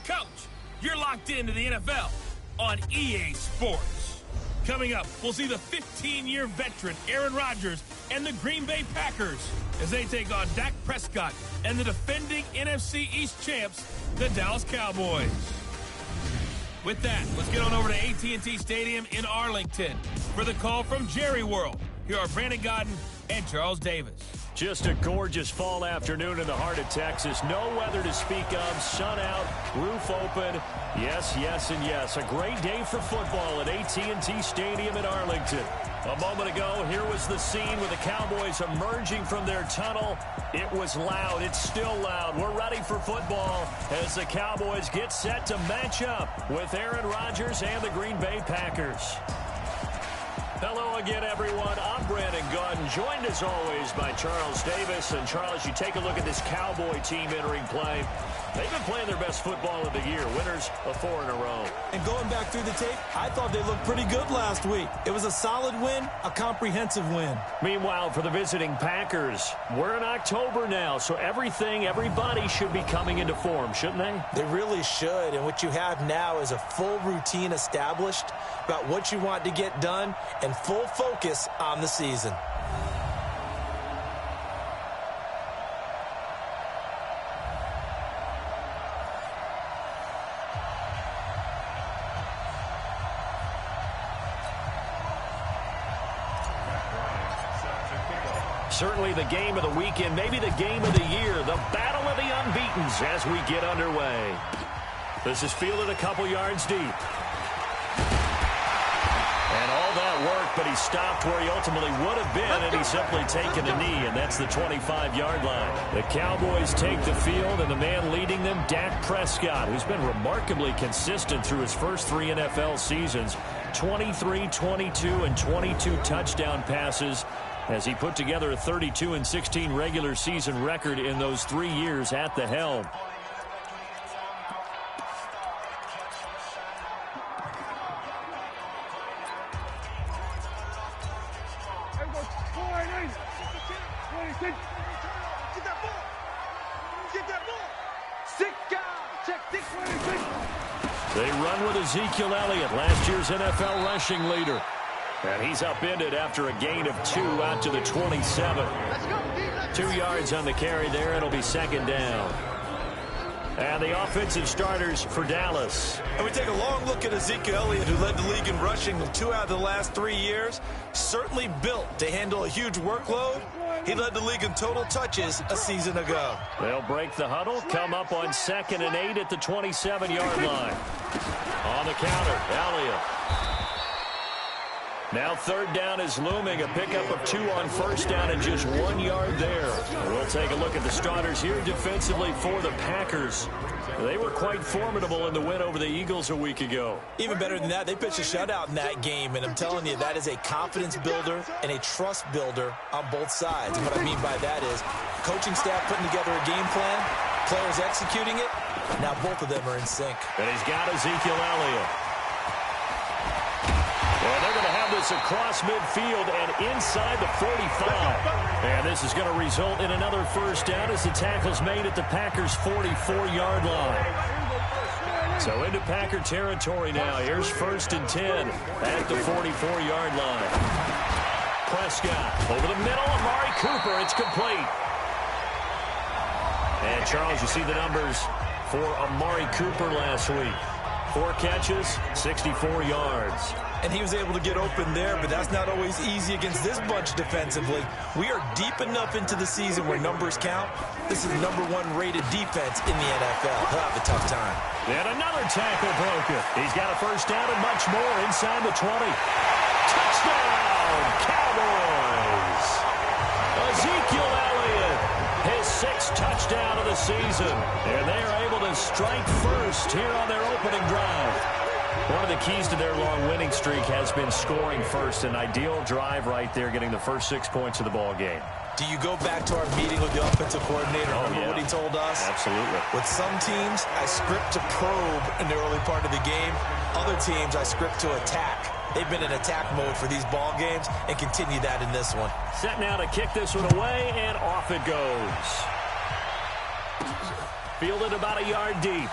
couch. You're locked into the NFL on EA Sports. Coming up, we'll see the 15-year veteran Aaron Rodgers and the Green Bay Packers as they take on Dak Prescott and the defending NFC East champs, the Dallas Cowboys. With that, let's get on over to AT&T Stadium in Arlington for the call from Jerry World. Here are Brandon Godden and Charles Davis. Just a gorgeous fall afternoon in the heart of Texas. No weather to speak of. Sun out, roof open. Yes, yes, and yes. A great day for football at AT&T Stadium in Arlington. A moment ago, here was the scene with the Cowboys emerging from their tunnel. It was loud. It's still loud. We're ready for football as the Cowboys get set to match up with Aaron Rodgers and the Green Bay Packers. Hello again, everyone. I'm Brandon Godden, joined as always by Charles Davis. And Charles, you take a look at this Cowboy team entering play. They've been playing their best football of the year, winners of 4 in a row. And going back through the tape, I thought they looked pretty good last week. It was a solid win, a comprehensive win. Meanwhile, for the visiting Packers, we're in October now, so everybody should be coming into form, shouldn't they? They really should, and what you have now is a full routine established about what you want to get done and full focus on the season. Certainly the game of the weekend, maybe the game of the year, the battle of the unbeatens as we get underway. This is fielded a couple yards deep. And all that work, but he stopped where he ultimately would have been, and he's simply taken a knee, and that's the 25-yard line. The Cowboys take the field, and the man leading them, Dak Prescott, who's been remarkably consistent through his first 3 NFL seasons, 23, 22, and 22 touchdown passes, as he put together a 32-16 regular season record in those 3 years at the helm. They run with Ezekiel Elliott, last year's NFL rushing leader. And he's upended after a gain of 2 out to the 27. 2 yards on the carry there. It'll be second down. And the offensive starters for Dallas. And we take a long look at Ezekiel Elliott, who led the league in rushing 2 out of the last 3 years. Certainly built to handle a huge workload. He led the league in total touches a season ago. They'll break the huddle, come up on 2nd and 8 at the 27-yard line. On the counter, Elliott. Now 3rd down is looming, a pickup of 2 on 1st down and just 1 yard there. We'll take a look at the starters here defensively for the Packers. They were quite formidable in the win over the Eagles a week ago. Even better than that, they pitched a shutout in that game, and I'm telling you, that is a confidence builder and a trust builder on both sides. And what I mean by that is coaching staff putting together a game plan, players executing it, now both of them are in sync. And he's got Ezekiel Elliott. Well, they're going to have this across midfield and inside the 45. And this is going to result in another first down as the tackle's made at the Packers' 44-yard line. So into Packer territory now. Here's 1st and 10 at the 44-yard line. Prescott over the middle. Amari Cooper. It's complete. And, Charles, you see the numbers for Amari Cooper last week. 4 catches, 64 yards. And he was able to get open there, but that's not always easy against this bunch defensively. We are deep enough into the season where numbers count. This is the #1 rated defense in the NFL. He'll have a tough time. And another tackle broken. He's got a first down and much more inside the 20. Touchdown, Cowboys! Ezekiel Elliott, his 6th touchdown of the season. And they are able to strike first here on their opening drive. One of the keys to their long winning streak has been scoring first. An ideal drive right there, getting the first 6 points of the ball game. Do you go back to our meeting with the offensive coordinator? Remember what he told us? Absolutely. With some teams, I script to probe in the early part of the game. Other teams, I script to attack. They've been in attack mode for these ball games and continue that in this one. Set now to kick this one away, and off it goes. Fielded about a yard deep.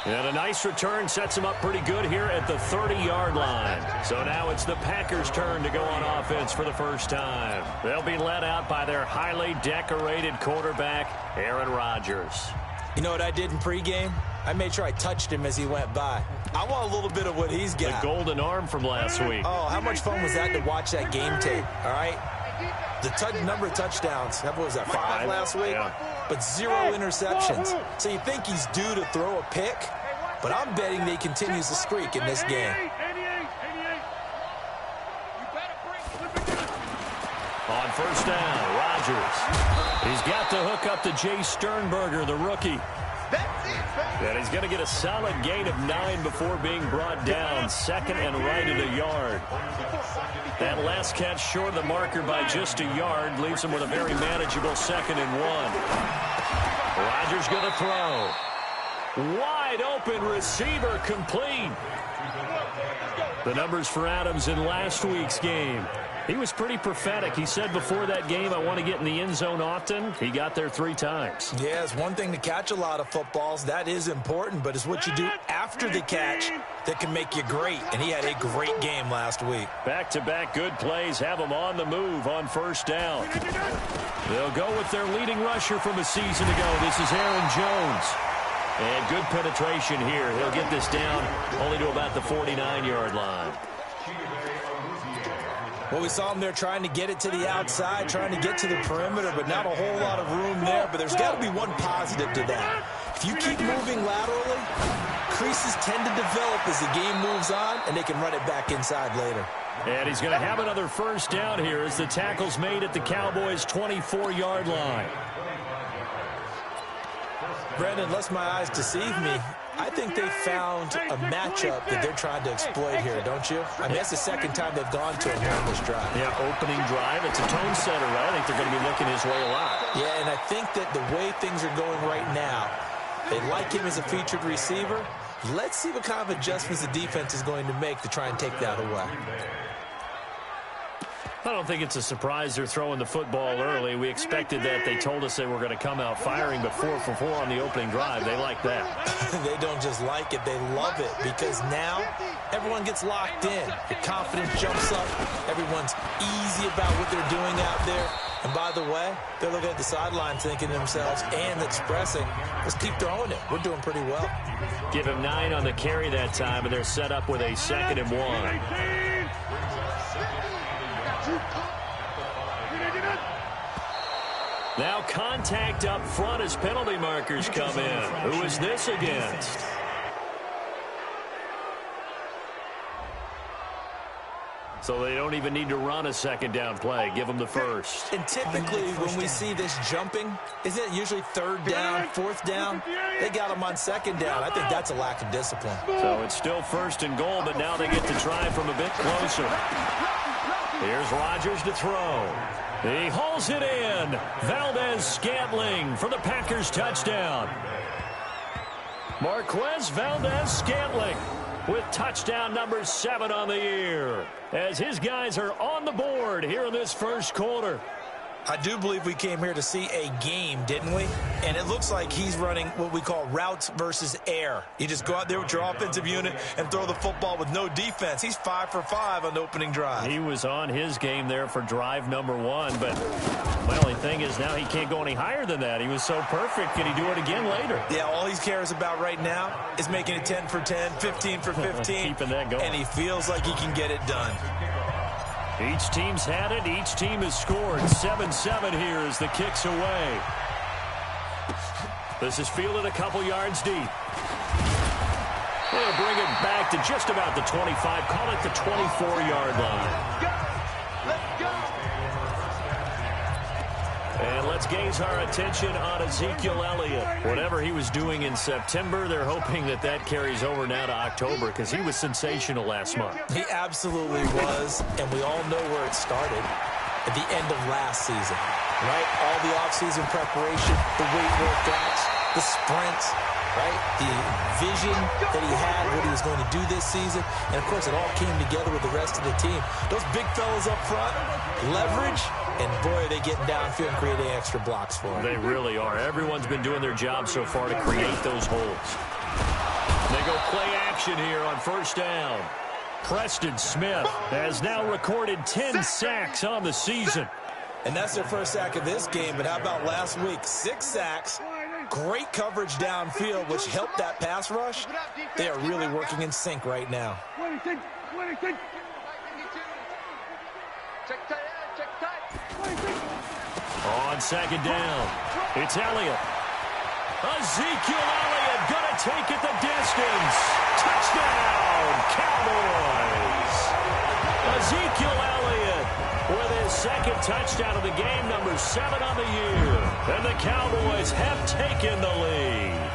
And a nice return sets him up pretty good here at the 30-yard line. So now it's the Packers' turn to go on offense for the first time. They'll be led out by their highly decorated quarterback, Aaron Rodgers. You know what I did in pregame? I made sure I touched him as he went by. I want a little bit of what he's got. The golden arm from last week. Oh, how much fun was that to watch that game tape, all right? The number of touchdowns, what was that, 5 last week? Yeah. But 0 interceptions. So you think he's due to throw a pick, but I'm betting that he continues the streak in this game. On first down, Rodgers. He's got to hook up to Jay Sternberger, the rookie. And he's going to get a solid gain of 9 before being brought down, second and right at a yard. That last catch short of the marker by just a yard leaves him with a very manageable 2nd and 1. Rodgers going to throw. Wide open receiver complete. The numbers for Adams in last week's game. He was pretty prophetic. He said before that game, I want to get in the end zone often. He got there 3 times. Yeah, it's one thing to catch a lot of footballs. That is important, but it's what you do after the catch that can make you great. And he had a great game last week. Back-to-back good plays have him on the move on first down. They'll go with their leading rusher from a season ago. This is Aaron Jones. And good penetration here. He'll get this down only to about the 49-yard line. Well, we saw him there trying to get it to the outside, trying to get to the perimeter, but not a whole lot of room there. But there's got to be one positive to that. If you keep moving laterally, creases tend to develop as the game moves on, and they can run it back inside later. And he's going to have another first down here as the tackle's made at the Cowboys' 24-yard line. Brandon, unless my eyes deceive me, I think they found a matchup that they're trying to exploit here, don't you? I mean, that's the second time they've gone to him here on this drive. Yeah, opening drive. It's a tone setter, right? I think they're going to be looking his way a lot. Yeah, and I think that the way things are going right now, they like him as a featured receiver. Let's see what kind of adjustments the defense is going to make to try and take that away. I don't think it's a surprise they're throwing the football early. We expected that. They told us they were going to come out firing, but 4 for 4 on the opening drive. They like that. They don't just like it. They love it because now everyone gets locked in. The confidence jumps up. Everyone's easy about what they're doing out there. And by the way, they're looking at the sideline thinking to themselves and expressing, let's keep throwing it. We're doing pretty well. Give him 9 on the carry that time, and they're set up with a 2nd and 1. Now contact up front as penalty markers come in. Who is this against? So they don't even need to run a 2nd down play. Give them the first. And typically when we see this jumping, isn't it usually 3rd down, 4th down? They got them on 2nd down. I think that's a lack of discipline. So it's still 1st and goal, but now they get to try from a bit closer. Here's Rodgers to throw. He hauls it in. Valdez-Scantling for the Packers touchdown. Marquez Valdez-Scantling with touchdown number 7 on the year as his guys are on the board here in this first quarter. I do believe we came here to see a game, didn't we? And it looks like he's running what we call routes versus air. You just go out there with your offensive unit and throw the football with no defense. He's 5 for 5 on the opening drive. He was on his game there for drive number 1, but my only thing is now he can't go any higher than that. He was so perfect. Can he do it again later? Yeah, all he cares about right now is making it 10 for 10, 15 for 15. Keeping that going. And he feels like he can get it done. Each team's had it. Each team has scored. 7-7 here as the kick's away. This is fielded a couple yards deep. They'll bring it back to just about the 25. Call it the 24-yard line. And let's gaze our attention on Ezekiel Elliott. Whatever he was doing in September, they're hoping that that carries over now to October because he was sensational last month. He absolutely was, and we all know where it started at the end of last season, right? All the offseason preparation, the weight workouts, the sprints, right? The vision that he had, what he was going to do this season. And, of course, it all came together with the rest of the team. Those big fellas up front, leverage, and, boy, are they getting downfield and creating extra blocks for him. They really are. Everyone's been doing their job so far to create those holes. They go play action here on first down. Preston Smith has now recorded 10 sacks on the season. And that's their first sack of this game, but how about last week? 6 sacks, great coverage downfield, which helped that pass rush. They are really working in sync right now. On second down, it's Elliott. Ezekiel Elliott going to take it the distance. Touchdown, Cowboys. Ezekiel Elliott with his second touchdown of the game, number 7 on the year. And the Cowboys have taken the lead.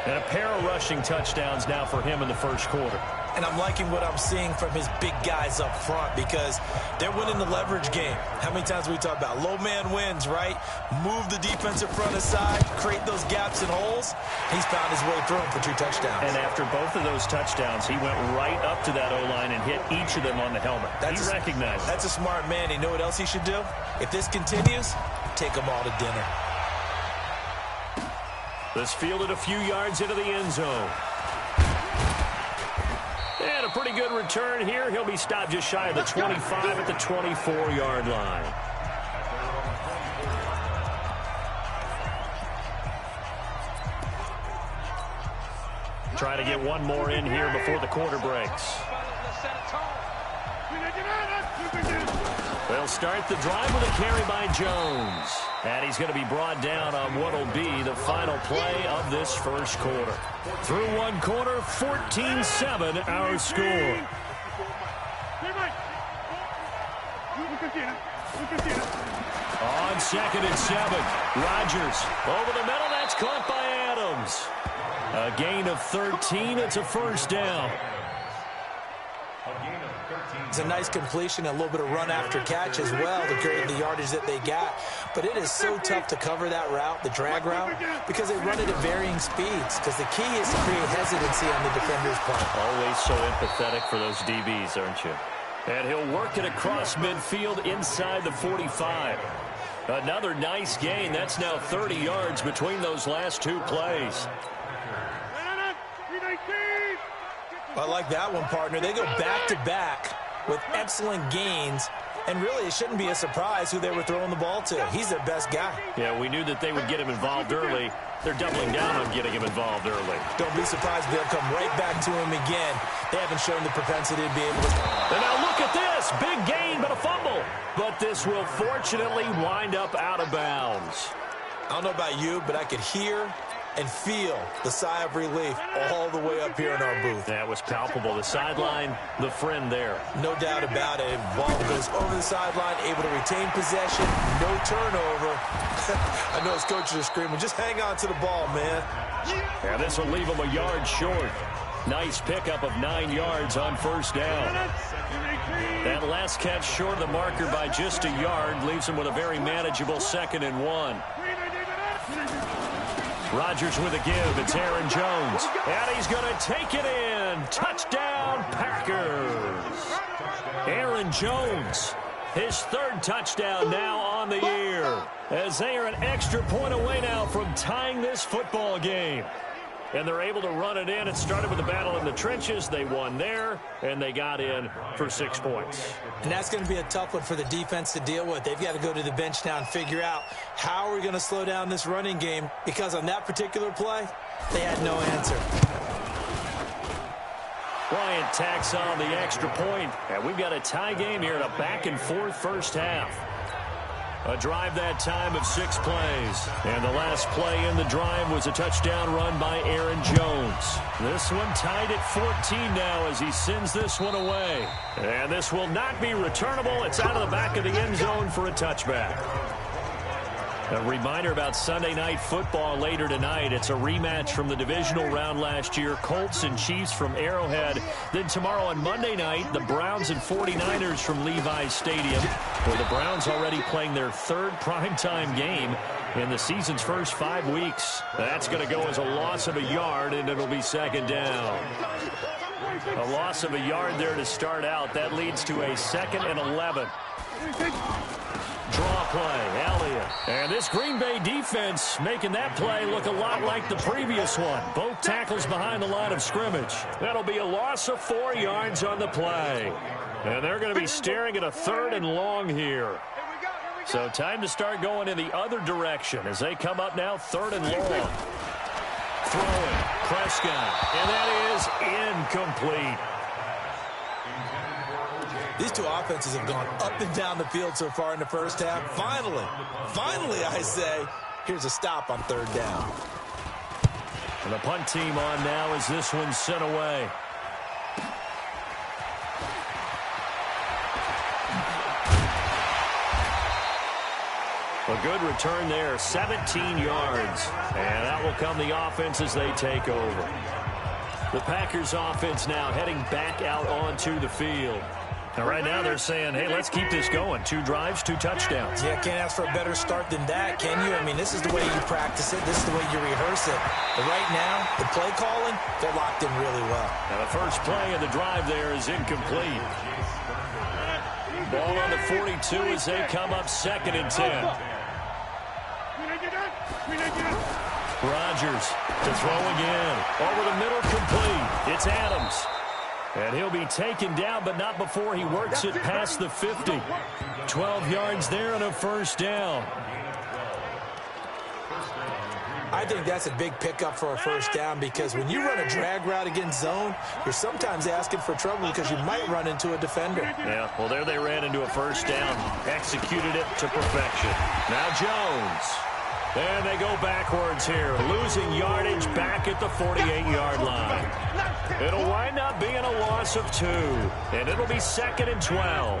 And a pair of rushing touchdowns now for him in the first quarter. And I'm liking what I'm seeing from his big guys up front because they're winning the leverage game. How many times we talk about low man wins, right? Move the defensive front aside, create those gaps and holes. He's found his way through them for 2 touchdowns. And after both of those touchdowns, he went right up to that O-line and hit each of them on the helmet. He recognized it. That's a smart man. You know what else he should do? If this continues, take them all to dinner. This fielded a few yards into the end zone. And a pretty good return here. He'll be stopped just shy of the 25 at the 24-yard line. Try to get one more in here before the quarter breaks. They'll start the drive with a carry by Jones. And he's going to be brought down on what will be the final play of this first quarter. Through one quarter, 14-7 our score. On second and 7, Rodgers over the middle. That's caught by Adams. A gain of 13. It's a first down. It's a nice completion, a little bit of run after catch as well to create the yardage that they got. But it is so tough to cover that route, the drag route, because they run it at varying speeds. Because the key is to create hesitancy on the defender's part. Always so empathetic for those DBs, aren't you? And he'll work it across midfield inside the 45. Another nice gain. That's now 30 yards between those last 2 plays. I like that one, partner. They go back-to-back with excellent gains, and really it shouldn't be a surprise who they were throwing the ball to. He's their best guy. Yeah, we knew that they would get him involved early. They're doubling down on getting him involved early. Don't be surprised if they'll come right back to him again. They haven't shown the propensity to be able to... And now look at this. Big gain, but a fumble. But this will fortunately wind up out of bounds. I don't know about you, but I could hear and feel the sigh of relief all the way up here in our booth. That was palpable. The sideline, the friend there. No doubt about it. Ball goes over the sideline, able to retain possession, no turnover. I know his coaches are screaming, just hang on to the ball, man. Yeah, this will leave him a yard short. Nice pickup of 9 yards on first down. That last catch short of the marker by just a yard leaves him with a very manageable 2nd and 1. Rodgers with a give. It's Aaron Jones. And he's going to take it in. Touchdown, Packers. Aaron Jones, his 3rd touchdown now on the year, as they are an extra point away now from tying this football game. And they're able to run it in. It started with a battle in the trenches. They won there, and they got in for 6 points. And that's going to be a tough one for the defense to deal with. They've got to go to the bench now and figure out how are we going to slow down this running game, because on that particular play, they had no answer. Bryant tacks on the extra point, and we've got a tie game here in a back-and-forth first half. A drive that time of 6 plays. And the last play in the drive was a touchdown run by Aaron Jones. This one tied at 14 now as he sends this one away. And this will not be returnable. It's out of the back of the end zone for a touchback. A reminder about Sunday Night Football later tonight. It's a rematch from the divisional round last year. Colts and Chiefs from Arrowhead. Then tomorrow on Monday night, the Browns and 49ers from Levi's Stadium, where the Browns already playing their 3rd primetime game in the season's first 5 weeks. That's going to go as a loss of a yard, and it'll be 2nd down. A loss of a yard there to start out. That leads to a 2nd and 11. Draw play, Elliott. And this Green Bay defense making that play look a lot like the previous one. Both tackles behind the line of scrimmage. That'll be a loss of 4 yards on the play. And they're going to be staring at a 3rd and long here. So time to start going in the other direction as they come up now 3rd and long. Throwing, Prescott, and that is incomplete. These two offenses have gone up and down the field so far in the first half. Finally, I say, here's a stop on 3rd down. And the punt team on now as this one's sent away. A good return there, 17 yards. And that will come the offense as they take over. The Packers offense now heading back out onto the field. And right now they're saying, hey, let's keep this going. 2 drives, 2 touchdowns. Yeah, can't ask for a better start than that, can you? I mean, this is the way you practice it. This is the way you rehearse it. But right now, the play calling, they're locked in really well. Now the first play of the drive there is incomplete. Ball on the 42 as they come up 2nd and 10. Rodgers to throw again. Over the middle, complete. It's Adams. And he'll be taken down, but not before he works it past the 50. 12 yards there and a 1st down. I think that's a big pickup for a 1st down because when you run a drag route against zone, you're sometimes asking for trouble because you might run into a defender. Yeah, well, there they ran into a 1st down. Executed it to perfection. Now Jones. And they go backwards here, losing yardage back at the 48-yard line. It'll wind up being a loss of 2, and it'll be 2nd and 12.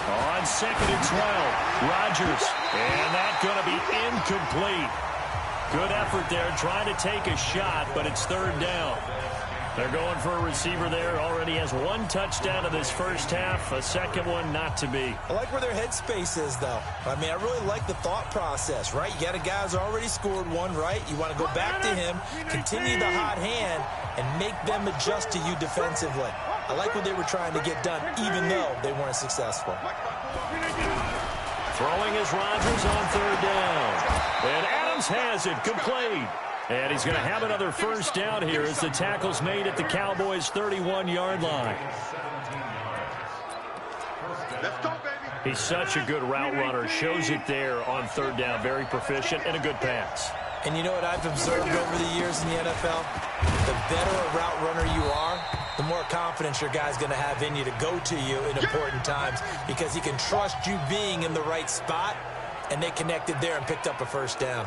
On 2nd and 12, Rodgers, and that's going to be incomplete. Good effort there, trying to take a shot, but it's 3rd down. They're going for a receiver there. Already has 1 touchdown in this first half. A 2nd one not to be. I like where their headspace is, though. I mean, I really like the thought process, right? You got a guy who's already scored 1, right? You want to go back to him, continue the hot hand, and make them adjust to you defensively. I like what they were trying to get done, even though they weren't successful. Throwing is Rodgers on 3rd down. And Adams has it, complete. And he's going to have another 1st down here as the tackle's made at the Cowboys' 31-yard line. Let's go, baby. He's such a good route runner. Shows it there on 3rd down. Very proficient and a good pass. And you know what I've observed over the years in the NFL? The better a route runner you are, the more confidence your guy's going to have in you to go to you in important times because he can trust you being in the right spot, and they connected there and picked up a 1st down.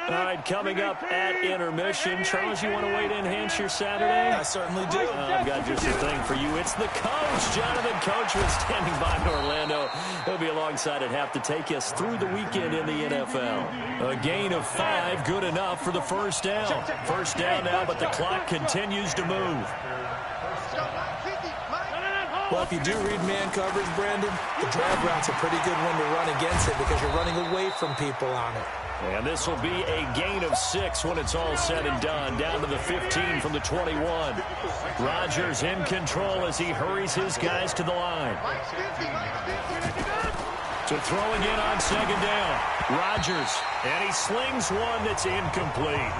All right, coming up at intermission. Charles, you want to wait in enhance your Saturday? I certainly do. I've got just a thing for you. It's the coach, Jonathan Coachman, standing by in Orlando. He'll be alongside at half to take us through the weekend in the NFL. A gain of 5, good enough for the 1st down. 1st down now, but the clock continues to move. Well, if you do read man coverage, Brandon, the drag route's a pretty good one to run against it because you're running away from people on it. And this will be a gain of 6 when it's all said and done. Down to the 15 from the 21. Rodgers in control as he hurries his guys to the line. To throw again on 2nd down. Rodgers, and he slings one that's incomplete.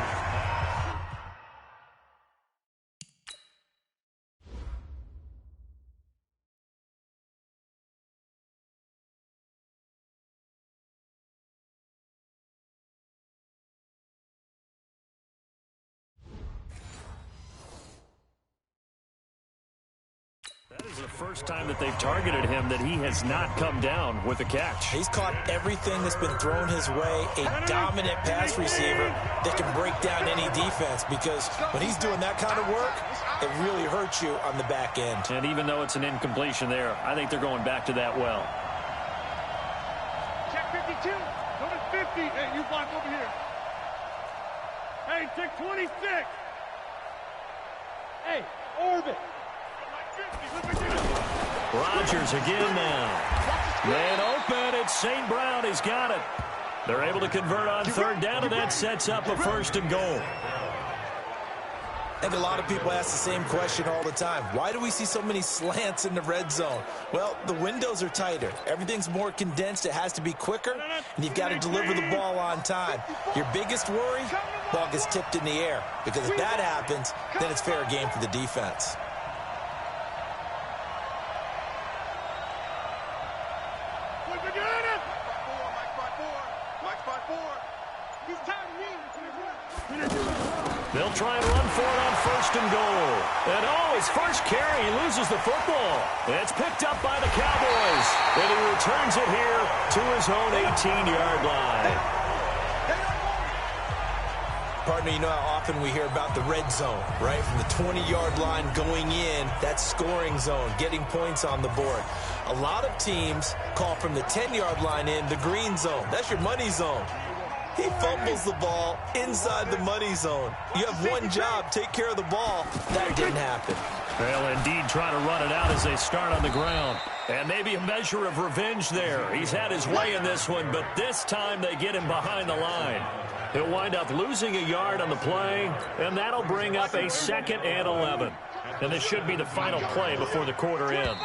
That is the first time that they've targeted him that he has not come down with a catch. He's caught everything that's been thrown his way, a dominant pass receiver that can break down any defense because when he's doing that kind of work, it really hurts you on the back end. And even though it's an incompletion there, I think they're going back to that well. Check 52. Number 50. Hey, you block over here. Hey, check 26. Hey, orbit. Rodgers again now. Man open. It's St. Brown. He's got it. They're able to convert on 3rd down, and that sets up a 1st and goal. I think a lot of people ask the same question all the time. Why do we see so many slants in the red zone? Well, the windows are tighter. Everything's more condensed. It has to be quicker, and you've got to deliver the ball on time. Your biggest worry, ball gets tipped in the air, because if that happens, then it's fair game for the defense. They'll try and run for it on 1st and goal. And his first carry, he loses the football. It's picked up by the Cowboys. And he returns it here to his own 18-yard line. Partner, you know how often we hear about the red zone, right? From the 20-yard line going in, that scoring zone, getting points on the board. A lot of teams call from the 10-yard line in the green zone. That's your money zone. He fumbles the ball inside the money zone. You have one job, take care of the ball. That didn't happen. Well, indeed, trying to run it out as they start on the ground. And maybe a measure of revenge there. He's had his way in this one, but this time they get him behind the line. He'll wind up losing a yard on the play, and that'll bring up a 2nd and 11. And this should be the final play before the quarter ends.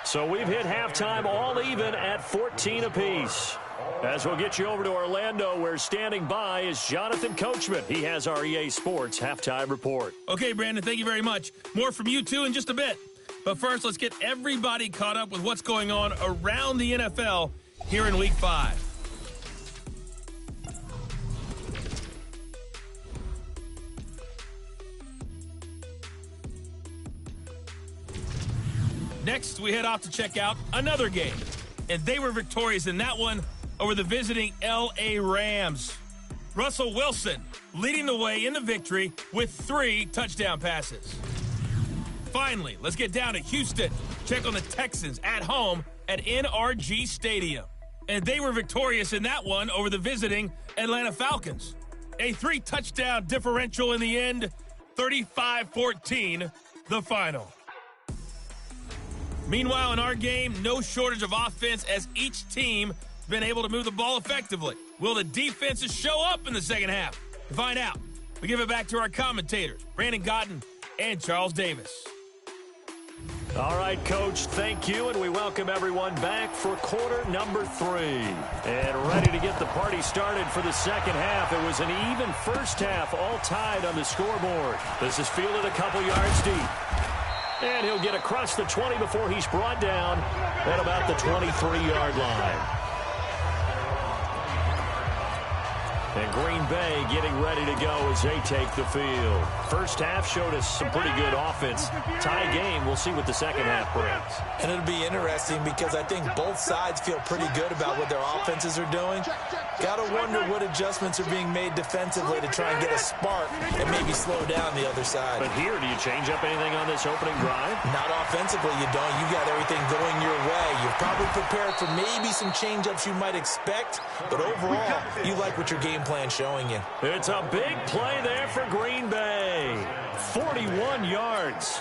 So we've hit halftime all even at 14 apiece. As we'll get you over to Orlando, where standing by is Jonathan Coachman. He has our EA Sports Halftime Report. Okay, Brandon, thank you very much. More from you, too, in just a bit. But first, let's get everybody caught up with what's going on around the NFL here in Week 5. Next, we head off to check out another game. And they were victorious in that one over the visiting L.A. Rams. Russell Wilson leading the way in the victory with 3 touchdown passes. Finally, let's get down to Houston. Check on the Texans at home at NRG Stadium. And they were victorious in that one over the visiting Atlanta Falcons. A 3-touchdown differential in the end, 35-14, the final. Meanwhile, in our game, no shortage of offense as each team has been able to move the ball effectively. Will the defenses show up in the second half? To find out, we give it back to our commentators, Brandon Godden and Charles Davis. All right, Coach, thank you, and we welcome everyone back for quarter number 3. And ready to get the party started for the second half. It was an even first half, all tied on the scoreboard. This is fielded a couple yards deep. And he'll get across the 20 before he's brought down at about the 23-yard line. And Green Bay getting ready to go as they take the field. First half showed us some pretty good offense. Tie game, we'll see what the second half brings. And it'll be interesting because I think both sides feel pretty good about what their offenses are doing. Got to wonder what adjustments are being made defensively to try and get a spark and maybe slow down the other side. But here, do you change up anything on this opening drive? Not offensively, you don't. You got everything going your way. You're probably prepared for maybe some change-ups you might expect, but overall, you like what your game plan showing you. It's a big play there for Green Bay. 41 yards.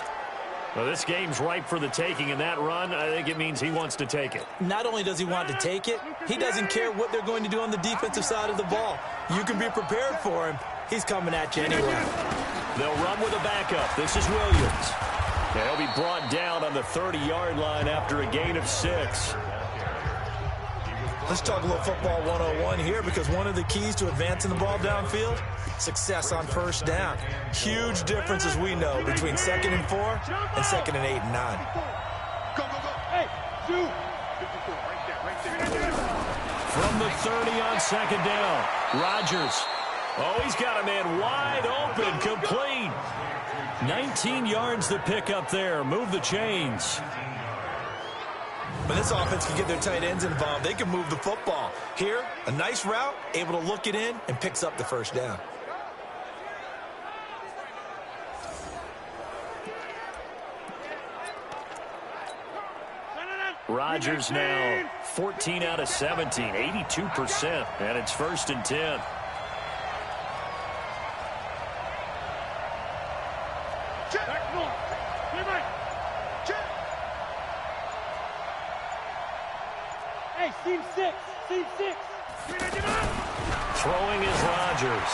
Well, this game's ripe for the taking in that run. I think it means he wants to take it. Not only does he want to take it, he doesn't care what they're going to do on the defensive side of the ball. You can be prepared for him. He's coming at you anyway. They'll run with a backup. This is Williams. And he'll be brought down on the 30-yard line after a gain of 6. Let's talk a little football 101 here, because one of the keys to advancing the ball downfield, success on first down. Huge difference, as we know, between 2nd and 4 and 2nd and 8 and 9. Go, go, go. Hey, shoot. From the 30 on 2nd down, Rodgers. Oh, he's got a man wide open, complete. 19 yards to pick up there. Move the chains. When this offense can get their tight ends involved, they can move the football. Here, a nice route, able to look it in, and picks up the first down. Rodgers now 14 out of 17, 82%, and it's 1st and 10. Seam 6. Seam 6. Throwing is Rodgers.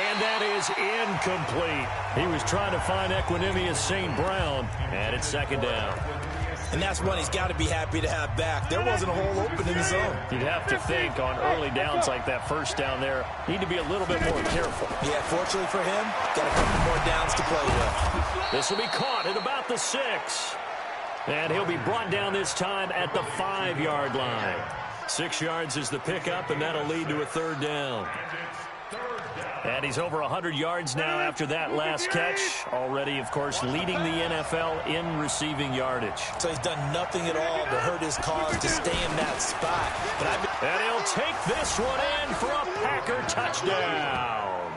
And that is incomplete. He was trying to find Equanimous St. Brown, and it's second down. And that's one he's got to be happy to have back. There wasn't a hole open in the zone. You'd have to think on early downs like that first down there, need to be a little bit more careful. Yeah, fortunately for him, got a couple more downs to play with. This will be caught at about the 6. And he'll be brought down this time at the 5-yard line. 6 yards is the pickup, and that'll lead to a third down. And he's over 100 yards now after that last catch. Already, of course, leading the NFL in receiving yardage. So he's done nothing at all to hurt his cause to stay in that spot. And he'll take this one in for a Packer touchdown.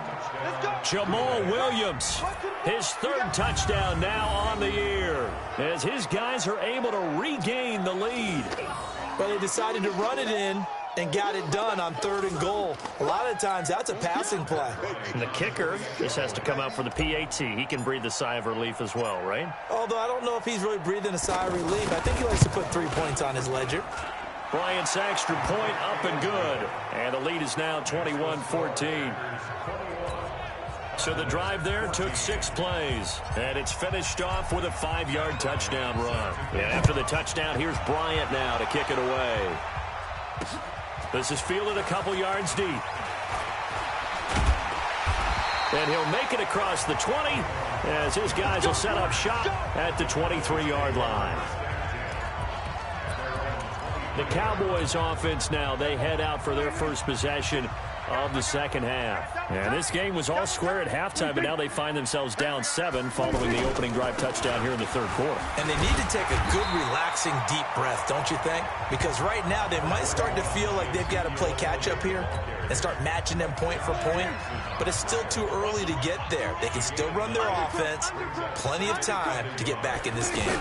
Jamal Williams, his 3rd touchdown now on the year, as his guys are able to regain the lead. Well, they decided to run it in and got it done on 3rd and goal. A lot of times, that's a passing play. And the kicker just has to come out for the PAT. He can breathe a sigh of relief as well, right? Although I don't know if he's really breathing a sigh of relief. I think he likes to put 3 points on his ledger. Bryant's extra point up and good. And the lead is now 21-14. So the drive there took 6 plays. And it's finished off with a 5-yard touchdown run. And after the touchdown, here's Bryant now to kick it away. This is fielded a couple yards deep. And he'll make it across the 20 as his guys will set up shop at the 23-yard line. The Cowboys offense now, they head out for their first possession of the second half. And this game was all square at halftime, but now they find themselves down 7 following the opening drive touchdown here in the 3rd quarter. And they need to take a good, relaxing, deep breath, don't you think? Because right now they might start to feel like they've got to play catch-up here and start matching them point for point. But it's still too early to get there. They can still run their offense. Plenty of time to get back in this game.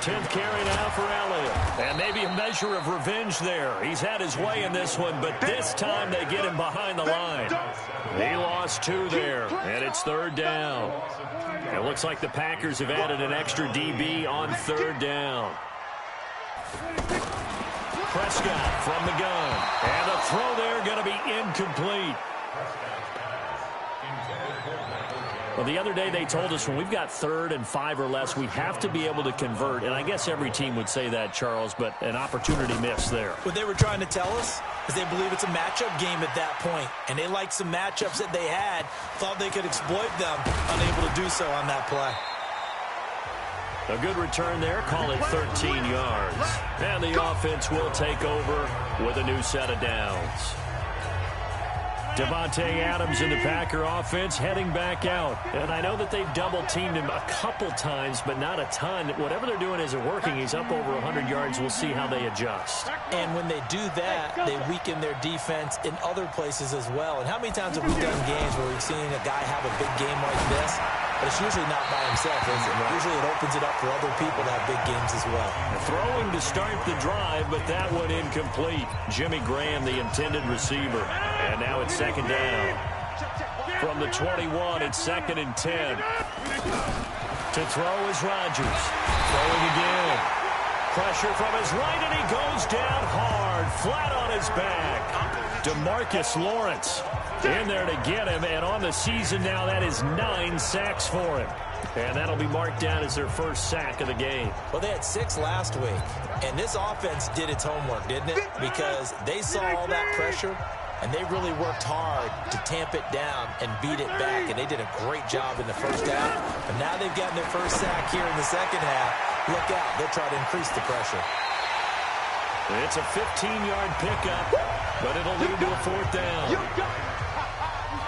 10th carry now for Elliott. And maybe a measure of revenge there. He's had his way in this one, but this time they get him behind the line. He lost 2 there, and it's 3rd down. It looks like the Packers have added an extra DB on 3rd down. Prescott from the gun. And the throw there going to be incomplete. Well, the other day they told us when we've got 3rd and 5 or less, we have to be able to convert. And I guess every team would say that, Charles, but an opportunity missed there. What they were trying to tell us is they believe it's a matchup game at that point. And they liked some matchups that they had, thought they could exploit them, unable to do so on that play. A good return there, call it 13 yards. And the offense will take over with a new set of downs. Devontae Adams in the Packer offense heading back out. And I know that they've double-teamed him a couple times, but not a ton. Whatever they're doing isn't working. He's up over 100 yards. We'll see how they adjust. And when they do that, they weaken their defense in other places as well. And how many times have we done games where we've seen a guy have a big game like this? But it's usually not by himself, is it? Usually it opens it up for other people to have big games as well. Throwing to start the drive, but that one incomplete. Jimmy Graham, the intended receiver. And now it's 2nd down. From the 21, it's 2nd and 10. To throw is Rodgers. Throwing again. Pressure from his right, and he goes down hard, flat on his back. DeMarcus Lawrence in there to get him, and on the season now, that is 9 sacks for him. And that'll be marked down as their first sack of the game. Well, they had 6 last week, and this offense did its homework, didn't it? Because they saw all that pressure, and they really worked hard to tamp it down and beat it back, and they did a great job in the first half. But now they've gotten their first sack here in the second half. Look out, they'll try to increase the pressure. It's a 15-yard pickup, but it'll lead to a 4th down.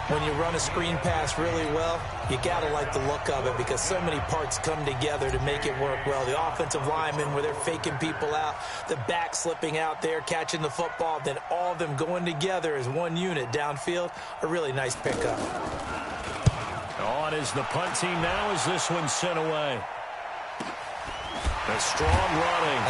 When you run a screen pass really well, you got to like the look of it because so many parts come together to make it work well. The offensive linemen, where they're faking people out, the back slipping out there, catching the football, then all of them going together as one unit downfield. A really nice pickup. On is the punt team now as this one's sent away. A strong running.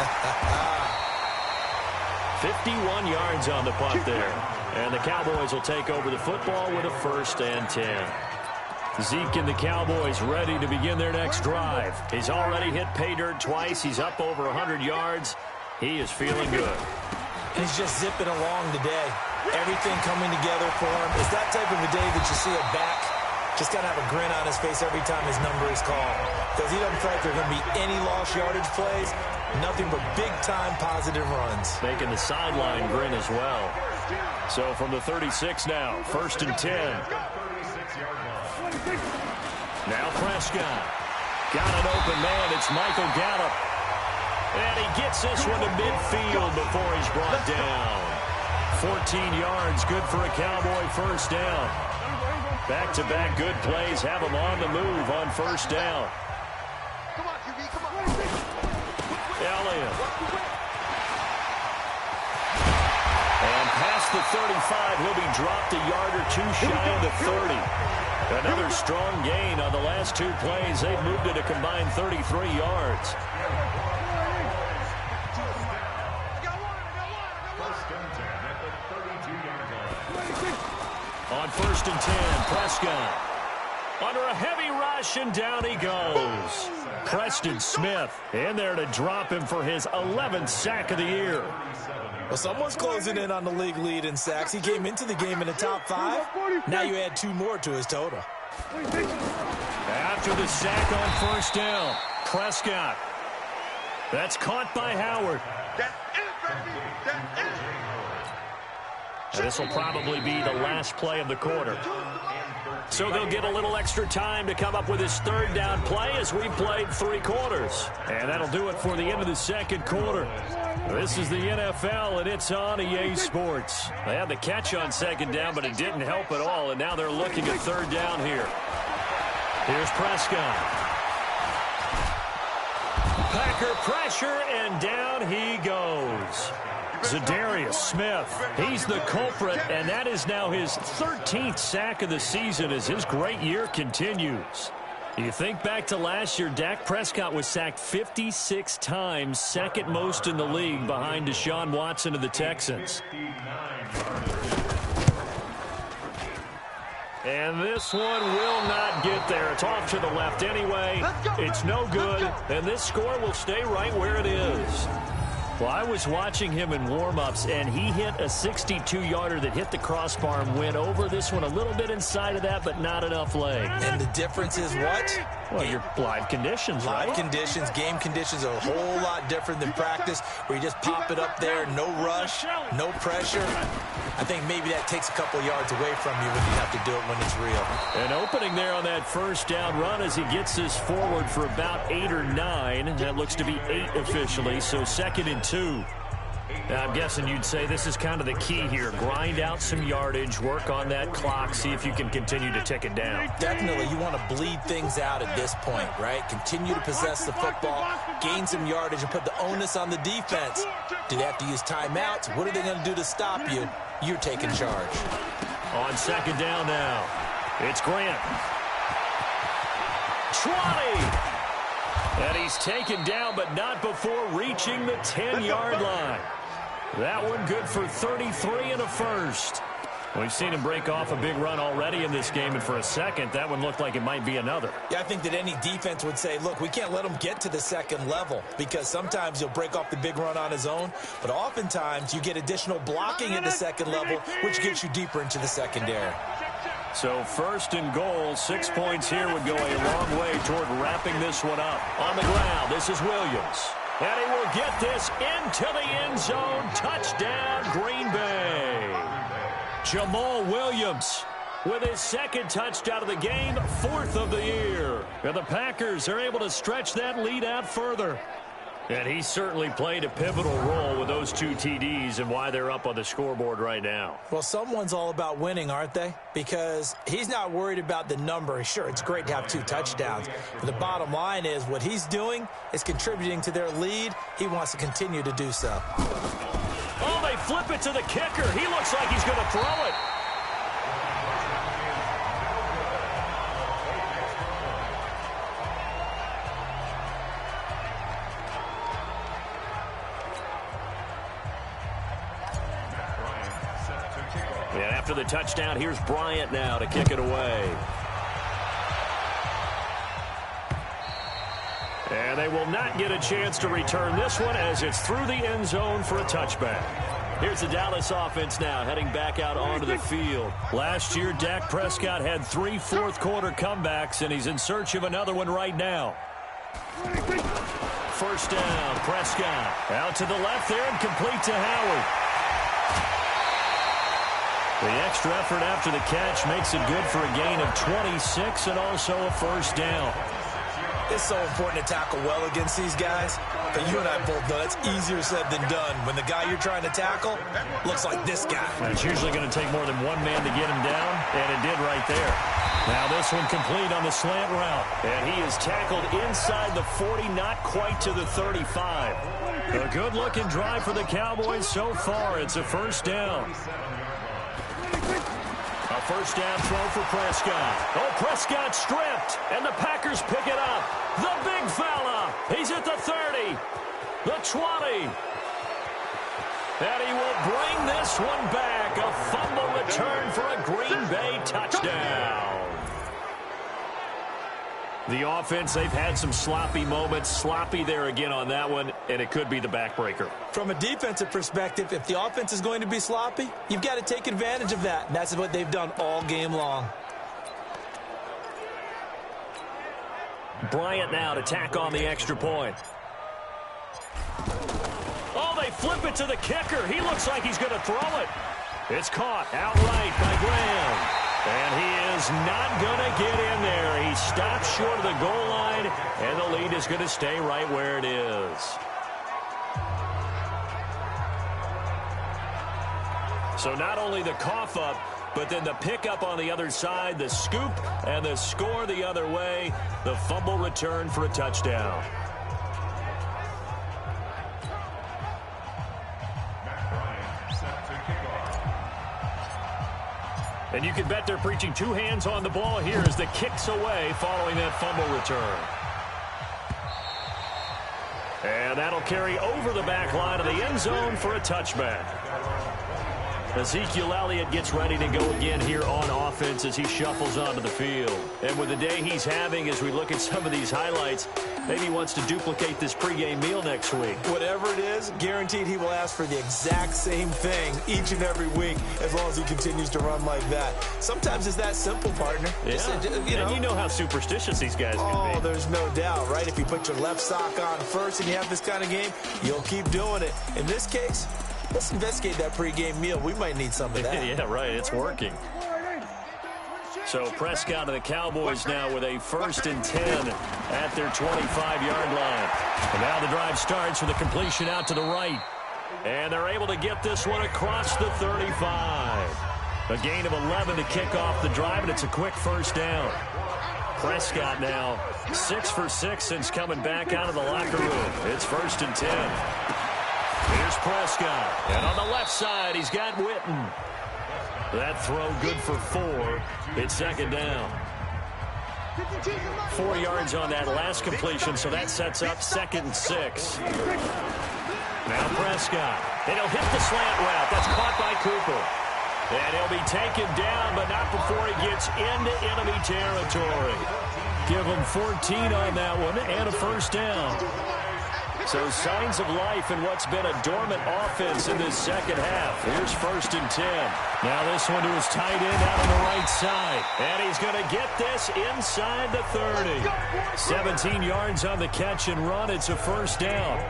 51 yards on the punt there. And the Cowboys will take over the football with a 1st and 10. Zeke and the Cowboys ready to begin their next drive. He's already hit pay dirt twice. He's up over 100 yards. He is feeling good. And he's just zipping along today. Everything coming together for him. It's that type of a day that you see a back just kind of have a grin on his face every time his number is called. Because he doesn't feel like there are going to be any lost yardage plays. Nothing but big-time positive runs. Making the sideline grin as well. So from the 36 now, 1st and 10. Now Prescott. Got an open man. It's Michael Gallup. And he gets this one to midfield before he's brought down. 14 yards, good for a Cowboy first down. Back-to-back good plays have him on the move on first down. Come on, QB, come on. Elliott. And past the 35, he'll be dropped a yard or two shy of the 30. Another strong gain on the last two plays. They've moved it a combined 33 yards. On 1st and 10, Prescott. Under a heavy rush, and down he goes. Preston Smith in there to drop him for his 11th sack of the year. Well, someone's closing in on the league lead in sacks. He came into the game in the top 5. Now you add 2 more to his total. After the sack on first down, Prescott. That's caught by Howard. This will probably be the last play of the quarter. So they'll get a little extra time to come up with his 3rd down play as we played 3 quarters. And that'll do it for the end of the 2nd quarter. This is the NFL, and it's on EA Sports. They had the catch on 2nd down, but it didn't help at all, and now they're looking at 3rd down here. Here's Prescott. Packer pressure, and down he goes. Zadarius Smith, he's the culprit, and that is now his 13th sack of the season as his great year continues. You think back to last year, Dak Prescott was sacked 56 times, 2nd most in the league behind Deshaun Watson of the Texans. And this one will not get there. It's off to the left anyway. It's no good, and this score will stay right where it is. Well, I was watching him in warm-ups, and he hit a 62-yarder that hit the crossbar and went over. This one a little bit inside of that, but not enough leg. And the difference is what? Well, your live conditions, right? Live conditions, game conditions are a whole lot different than practice, where you just pop it up there, no rush, no pressure. I think maybe that takes a couple yards away from you when you have to do it when it's real. An opening there on that 1st down run as he gets this forward for about 8 or 9. That looks to be 8 officially, so 2nd and 2. Now, I'm guessing you'd say this is kind of the key here. Grind out some yardage, work on that clock, see if you can continue to tick it down. Definitely, you want to bleed things out at this point, right? Continue to possess the football, gain some yardage, and put the onus on the defense. Do they have to use timeouts? What are they going to do to stop you? You're taking charge. On 2nd down now, it's Grant. 20! And he's taken down, but not before reaching the 10-yard line. That one good for 33 and a 1st. We've seen him break off a big run already in this game, and for a second, that one looked like it might be another. Yeah, I think that any defense would say, look, we can't let him get to the 2nd level, because sometimes he'll break off the big run on his own, but oftentimes you get additional blocking at the 2nd level, which gets you deeper into the secondary. So 1st and goal, 6 points here would go a long way toward wrapping this one up. On the ground, this is Williams. And he will get this into the end zone. Touchdown, Green Bay. Jamal Williams with his 2nd touchdown of the game, 4th of the year. And the Packers are able to stretch that lead out further. And he certainly played a pivotal role with those 2 TDs and why they're up on the scoreboard right now. Well, someone's all about winning, aren't they? Because he's not worried about the number. Sure, it's great to have 2 touchdowns. But the bottom line is what he's doing is contributing to their lead. He wants to continue to do so. Oh, they flip it to the kicker. He looks like he's going to throw it. And after the touchdown, here's Bryant now to kick it away. And they will not get a chance to return this one as it's through the end zone for a touchback. Here's the Dallas offense now heading back out onto the field. Last year, Dak Prescott had 3 fourth-quarter comebacks, and he's in search of another one right now. First down, Prescott. Out to the left there and complete to Howard. The extra effort after the catch makes it good for a gain of 26 and also a first down. It's so important to tackle well against these guys, but you and I both know that's easier said than done when the guy you're trying to tackle looks like this guy. It's usually going to take more than one man to get him down, and it did right there. Now this one complete on the slant route, and he is tackled inside the 40, not quite to the 35. A good-looking drive for the Cowboys so far. It's a first down. A first down throw for Prescott. Oh, Prescott stripped, and the Packers pick it up. The big fella. He's at the 30, the 20. And he will bring this one back. A fumble return for a Green Bay touchdown. The offense, they've had some sloppy moments. Sloppy there again on that one, and it could be the backbreaker. From a defensive perspective, if the offense is going to be sloppy, you've got to take advantage of that. And that's what they've done all game long. Bryant now to tack on the extra point. Oh, they flip it to the kicker. He looks like he's going to throw it. It's caught outright by Graham. And he is not going to get in there. He stops short of the goal line, and the lead is going to stay right where it is. So not only the cough up, but then the pickup on the other side, the scoop, and the score the other way. The fumble return for a touchdown. And you can bet they're preaching 2 hands on the ball here as the kick's away following that fumble return. And that'll carry over the back line of the end zone for a touchback. Ezekiel Elliott gets ready to go again here on offense as he shuffles onto the field. And with the day he's having, as we look at some of these highlights, maybe he wants to duplicate this pregame meal next week. Whatever it is, guaranteed he will ask for the exact same thing each and every week as long as he continues to run like that. Sometimes it's that simple, partner. Yeah, and you know how superstitious these guys can be. Oh, there's no doubt, right? If you put your left sock on first and you have this kind of game, you'll keep doing it. In this case, let's investigate that pregame meal. We might need some of that. Yeah, right. It's working. So Prescott and the Cowboys now with a 1st and 10 at their 25-yard line. And now the drive starts with a completion out to the right. And they're able to get this one across the 35. A gain of 11 to kick off the drive, and it's a quick first down. Prescott now 6 for 6 since coming back out of the locker room. It's 1st and 10. Here's Prescott. And on the left side, he's got Witten. That throw good for 4. It's 2nd down. 4 yards on that last completion, so that sets up 2nd and 6. Now Prescott. And he'll hit the slant route. That's caught by Cooper. And he'll be taken down, but not before he gets into enemy territory. Give him 14 on that one and a first down. So signs of life in what's been a dormant offense in this second half. Here's 1st and 10. Now this one to his tight end out on the right side. And he's going to get this inside the 30. 17 yards on the catch and run. It's a first down.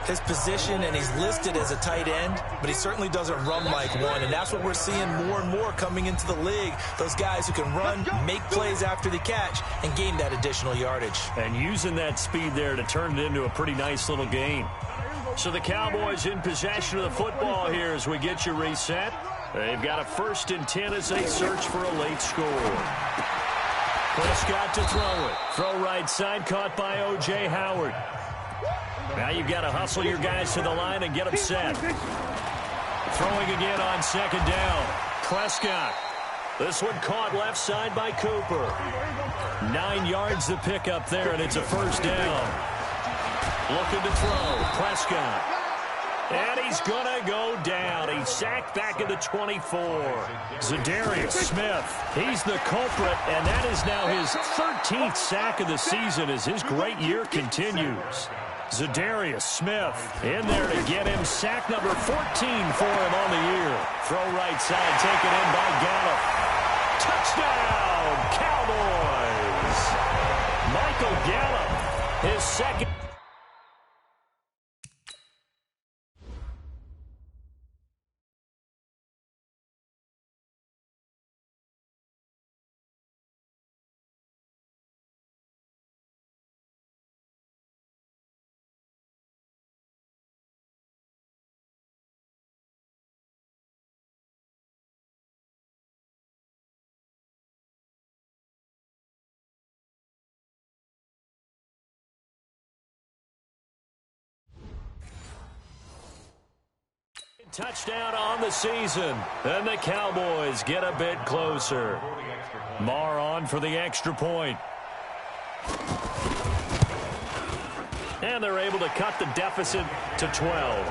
His position, and he's listed as a tight end, but he certainly doesn't run like one, and that's what we're seeing more and more coming into the league. Those guys who can run, make plays after the catch, and gain that additional yardage. And using that speed there to turn it into a pretty nice little gain. So the Cowboys in possession of the football here as we get you reset. They've got a 1st and 10 as they search for a late score. Prescott to throw it. Throw right side, caught by O.J. Howard. Now you've got to hustle your guys to the line and get them set. Throwing again on 2nd down. Prescott. This one caught left side by Cooper. 9 yards to pick up there, and it's a first down. Looking to throw. Prescott. And he's going to go down. He's sacked back at the 24. Zadarius Smith. He's the culprit, and that is now his 13th sack of the season as his great year continues. Zadarius Smith in there to get him. Sack number 14 for him on the year. Throw right side, taken in by Gallup. Touchdown, Cowboys. Michael Gallup, his second. Touchdown on the season, and the Cowboys get a bit closer. Marr on for the extra point. And they're able to cut the deficit to 12.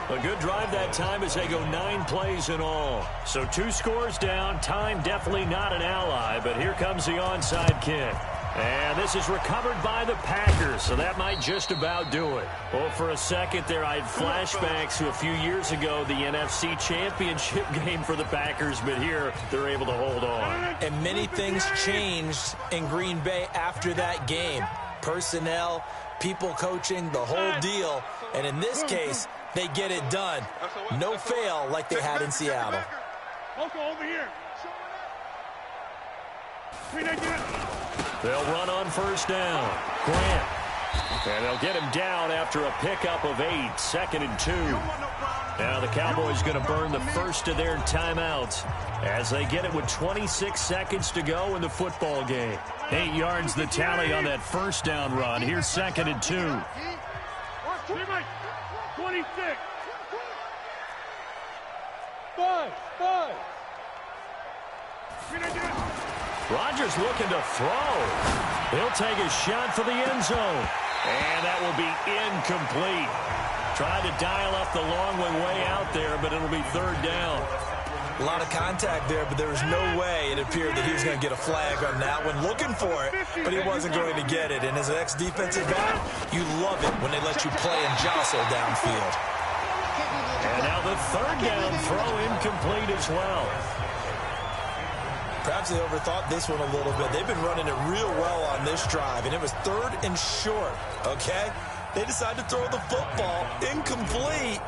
A good drive that time as they go 9 plays in all. So 2 scores down. Time definitely not an ally, but here comes the onside kick. And this is recovered by the Packers, so that might just about do it. Well, for a second there, I had flashbacks to a few years ago, the NFC Championship game for the Packers, but here they're able to hold on. And many things changed in Green Bay after that game. Personnel, people coaching, the whole deal. And in this case, they get it done. No fail like they had in Seattle. Also over here. They'll run on first down. Grant. And they'll get him down after a pickup of 8. 2nd and 2. Now the Cowboys going to burn the first of their timeouts as they get it with 26 seconds to go in the football game. 8 yards the tally on that first down run. Here's 2nd and 2. 26. 5. Rodgers looking to throw. He'll take a shot for the end zone. And that will be incomplete. Tried to dial up the long way out there, but it'll be 3rd down. A lot of contact there, but there was no way it appeared that he was going to get a flag on that one. Looking for it, but he wasn't going to get it. And as an ex-defensive back, you love it when they let you play and jostle downfield. And now the 3rd down throw incomplete as well. Perhaps they overthought this one a little bit. They've been running it real well on this drive, and it was 3rd and short, okay? They decided to throw the football incomplete.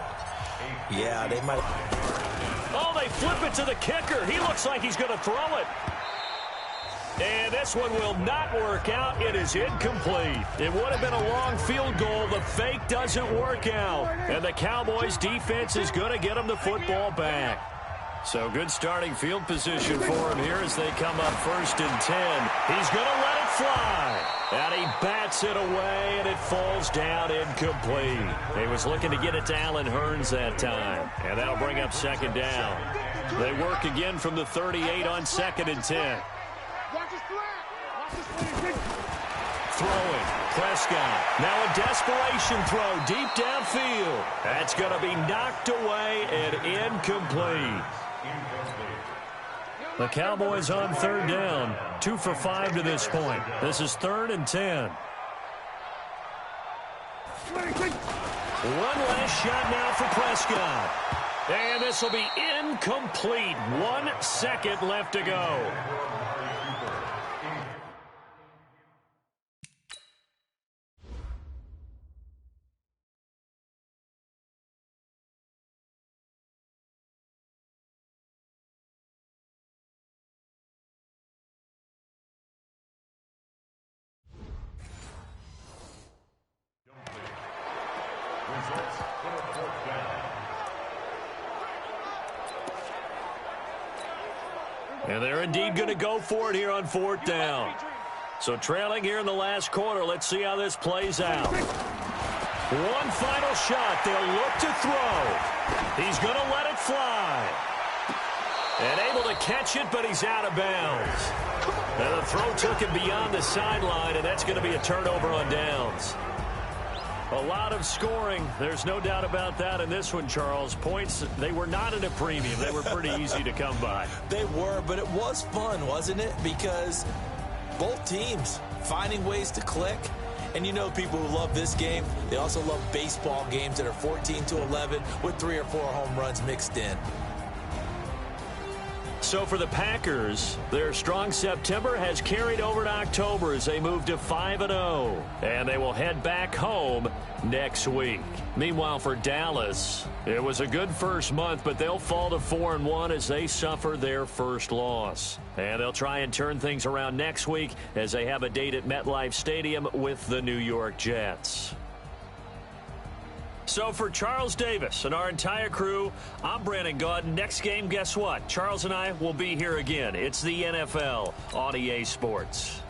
Yeah, they might. Oh, they flip it to the kicker. He looks like he's going to throw it. And this one will not work out. It is incomplete. It would have been a long field goal. The fake doesn't work out. And the Cowboys defense is going to get them the football back. So good starting field position for him here as they come up 1st and 10. He's going to let it fly. And he bats it away, and it falls down incomplete. He was looking to get it to Allen Hurns that time. And that'll bring up 2nd down. They work again from the 38 on 2nd and 10. Throwing. Prescott. Now a desperation throw deep downfield. That's going to be knocked away and incomplete. The Cowboys on 3rd down. 2 for 5 to this point. This is 3rd and 10. One last shot now for Prescott. And this will be incomplete. 1 second left to go. And they're indeed going to go for it here on 4th down. So trailing here in the last quarter. Let's see how this plays out. One final shot. They'll look to throw. He's going to let it fly. And able to catch it, but he's out of bounds. And the throw took him beyond the sideline, and that's going to be a turnover on downs. A lot of scoring. There's no doubt about that in this one, Charles. Points, they were not at a premium. They were pretty easy to come by. They were, but it was fun, wasn't it? Because both teams finding ways to click. And you know people who love this game, they also love baseball games that are 14-11 with 3 or 4 home runs mixed in. So for the Packers, their strong September has carried over to October as they move to 5-0. And they will head back home next week. Meanwhile, for Dallas, it was a good first month, but they'll fall to 4-1 as they suffer their first loss. And they'll try and turn things around next week as they have a date at MetLife Stadium with the New York Jets. So for Charles Davis and our entire crew, I'm Brandon Gaudin. Next game, guess what? Charles and I will be here again. It's the NFL on EA Sports.